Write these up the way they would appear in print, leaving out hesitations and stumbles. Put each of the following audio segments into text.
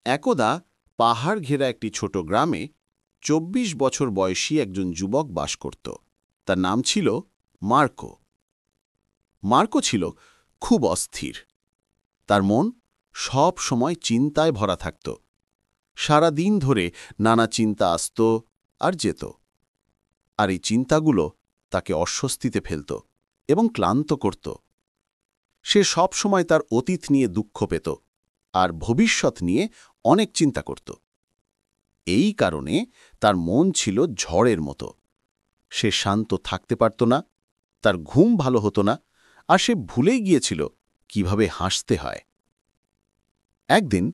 একদা পাহাড় ঘেরা একটি ছোট গ্রামে ২৪ বছর বয়সী একজন যুবক বাস করত। তার নাম ছিল মার্কো। মার্কো ছিল খুব অস্থির। তার মন সব সময় চিন্তায় ভরা থাকত। সারা দিন ধরে নানা চিন্তা আসত আর যেত। আর এই চিন্তাগুলো তাকে অস্বস্তিতে ফেলত এবং ক্লান্ত করত। সে সব সময় তার অতীত নিয়ে দুঃখ পেত আর ভবিষ্যৎ নিয়ে অনেক চিন্তা করত। এই কারণে তার মন ছিল ঝড়ের মতো। সে শান্ত থাকতে পারত না, তার ঘুম ভালো হতো না, আর সে ভুলেই গিয়েছিল কিভাবে হাসতে হয়। একদিন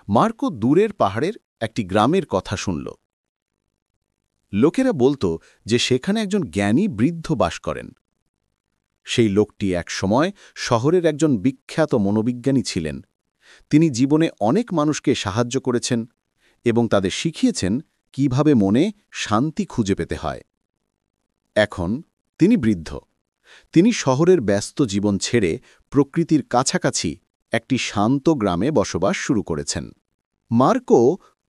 মার্কো দূরের পাহাড়ের একটি গ্রামের কথা শুনল। লোকেরা বলতো যে সেখানে একজন জ্ঞানী বৃদ্ধ বাস করেন। সেই লোকটি একসময় শহরের একজন বিখ্যাত মনোবিজ্ঞানী ছিলেন। তিনি জীবনে অনেক মানুষকে সাহায্য করেছেন এবং তাদের শিখিয়েছেন কিভাবে মনে শান্তি খুঁজে পেতে হয়। এখন তিনি বৃদ্ধ। তিনি শহরের ব্যস্ত জীবন ছেড়ে প্রকৃতির কাছাকাছি একটি শান্ত গ্রামে বসবাস শুরু করেছেন। মার্কো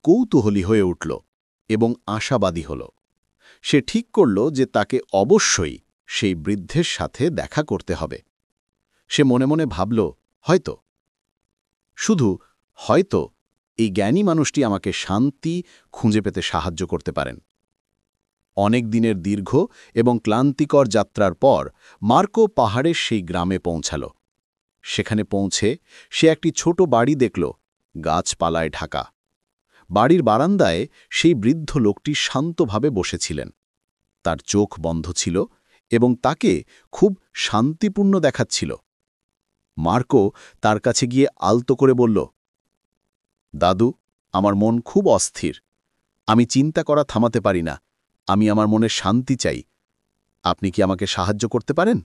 কৌতূহলী হয়ে উঠল এবং আশাবাদী হল। সে ঠিক করল যে তাকে অবশ্যই সেই বৃদ্ধের সাথে দেখা করতে হবে। সে মনে মনে ভাবল, হয়তো, শুধু হয়তো, এই জ্ঞানী মানুষটি আমাকে শান্তি খুঁজে পেতে সাহায্য করতে পারেন। অনেক দিনের দীর্ঘ এবং ক্লান্তিকর যাত্রার পর মার্কো পাহাড়ের সেই গ্রামে পৌঁছাল। সেখানে পৌঁছে সে একটি ছোট বাড়ি দেখল, গাছপালায় ঢাকা। বাড়ির বারান্দায় সেই বৃদ্ধ লোকটি শান্তভাবে বসেছিলেন। তার চোখ বন্ধ ছিল এবং তাকে খুব শান্তিপূর্ণ দেখাচ্ছিল। মার্কো তার কাছে গিয়ে আলতো করে বলল, দাদু, আমার মন খুব অস্থির। আমি চিন্তা করা থামাতে পারি না। আমি আমার মনে শান্তি চাই। আপনি কি আমাকে সাহায্য করতে পারেন?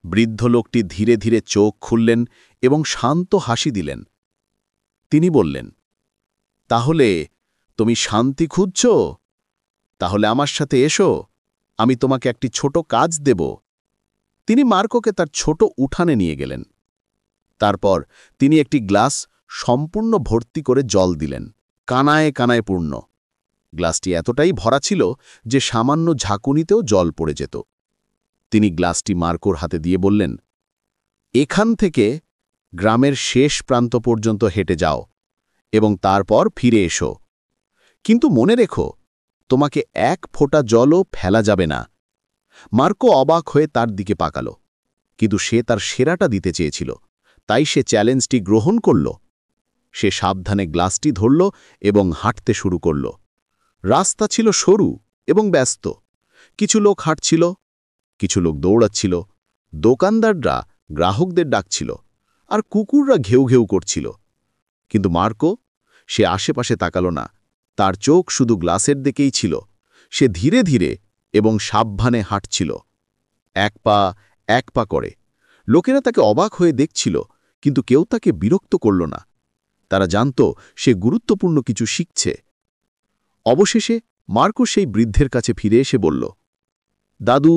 বৃদ্ধ লোকটি ধীরে ধীরে চোখ খুললেন এবং শান্ত হাসি দিলেন। তিনি বললেন, তাহলে তুমি শান্তি খুঁজছ? তাহলে আমার সাথে এসো, আমি তোমাকে একটি ছোট কাজ দেব। তিনি মার্কোকে তার ছোট উঠানে নিয়ে গেলেন। তারপর তিনি একটি গ্লাস সম্পূর্ণ ভর্তি করে জল দিলেন, কানায় কানায় পূর্ণ। গ্লাসটি এতটাই ভরা ছিল যে সামান্য ঝাঁকুনিতেও জল পড়ে যেত। তিনি গ্লাসটি মার্কোর হাতে দিয়ে বললেন, এখান থেকে গ্রামের শেষ প্রান্ত পর্যন্ত হেঁটে যাও এবং তারপর ফিরে এসো। কিন্তু মনে রেখো, তোমাকে এক ফোঁটা জলও ফেলা যাবে না। মার্কো অবাক হয়ে তার দিকে পাকাল, কিন্তু সে তার সেরাটা দিতে চেয়েছিল, তাই সে চ্যালেঞ্জটি গ্রহণ করল। সে সাবধানে গ্লাসটি ধরল এবং হাঁটতে শুরু করল। রাস্তা ছিল সরু এবং ব্যস্ত। কিছু লোক হাঁটছিল, কিছু লোক দৌড়াচ্ছিল, দোকানদাররা গ্রাহকদের ডাকছিল, আর কুকুররা ঘেউ ঘেউ করছিল। কিন্তু মার্কো, সে আশেপাশে তাকাল না। তার চোখ শুধু গ্লাসের দিকেই ছিল। সে ধীরে ধীরে এবং সাবধানে হাঁটছিল, এক পা করে। লোকেরা তাকে অবাক হয়ে দেখছিল, কিন্তু কেউ তাকে বিরক্ত করল না। তারা জানত সে গুরুত্বপূর্ণ কিছু শিখছে। অবশেষে মার্কো সেই বৃদ্ধের কাছে ফিরে এসে বলল, দাদু,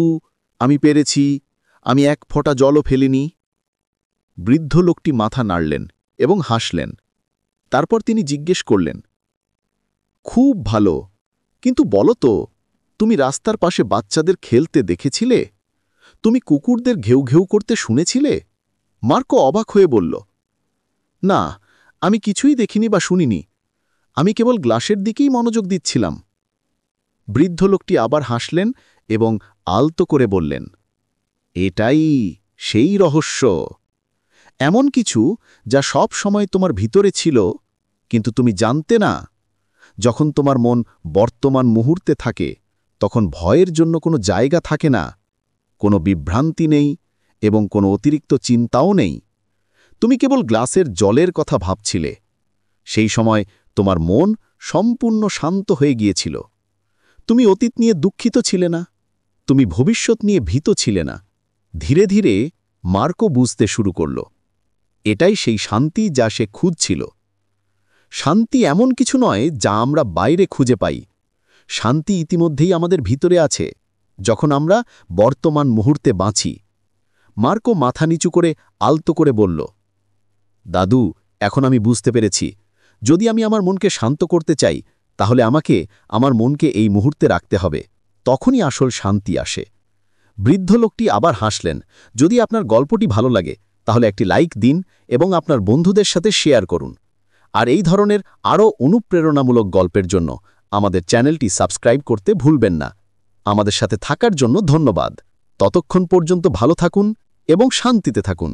আমি পেরেছি। আমি এক ফোঁটা জলও ফেলিনি। বৃদ্ধ লোকটি মাথা নাড়লেন এবং হাসলেন। তারপর তিনি জিজ্ঞেস করলেন, খুব ভালো, কিন্তু বলো তো, তুমি রাস্তার পাশে বাচ্চাদের খেলতে দেখেছিলে? তুমি কুকুরদের ঘেউ ঘেউ করতে শুনেছিলে? মার্কো অবাক হয়ে বলল, না, আমি কিছুই দেখিনি বা শুনিনি। আমি কেবল গ্লাসের দিকেই মনোযোগ দিচ্ছিলাম। বৃদ্ধ লোকটি আবার হাসলেন এবং আলতো করে বললেন, এটাই সেই রহস্য। এমন কিছু যা সব সময় তোমার ভিতরে ছিল, কিন্তু তুমি জানতে না। যখন তোমার মন বর্তমান মুহূর্তে থাকে, তখন ভয়ের জন্য কোনো জায়গা থাকে না, কোনো বিভ্রান্তি নেই এবং কোনো অতিরিক্ত চিন্তাও নেই। তুমি কেবল গ্লাসের জলের কথা ভাবছিলে। সেই সময় তোমার মন সম্পূর্ণ শান্ত হয়ে গিয়েছিল। তুমি অতীত নিয়ে দুঃখিত ছিলে না, তুমি ভবিষ্যৎ নিয়ে ভীত ছিলে না। ধীরে ধীরে মার্কো বুঝতে শুরু করল, এটাই সেই শান্তি যা সে খুঁজছিল। শান্তি এমন কিছু নয় যা আমরা বাইরে খুঁজে পাই। শান্তি ইতিমধ্যেই আমাদের ভিতরে আছে, যখন আমরা বর্তমান মুহূর্তে বাঁচি। মার্কো মাথা নিচু করে আলতো করে বলল, দাদু, এখন আমি বুঝতে পেরেছি, যদি আমি আমার মনকে শান্ত করতে চাই তাহলে আমাকে আমার মনকে এই মুহূর্তে রাখতে হবে, তখনই আসল শান্তি আসে। বৃদ্ধ লোকটি আবার হাসলেন। যদি আপনার গল্পটি ভালো লাগে তাহলে একটি লাইক দিন এবং আপনার বন্ধুদের সাথে শেয়ার করুন। আর এই ধরনের আরও অনুপ্রেরণামূলক গল্পের জন্য আমাদের চ্যানেলটি সাবস্ক্রাইব করতে ভুলবেন না। আমাদের সাথে থাকার জন্য ধন্যবাদ। ততক্ষণ পর্যন্ত ভালো থাকুন এবং শান্তিতে থাকুন।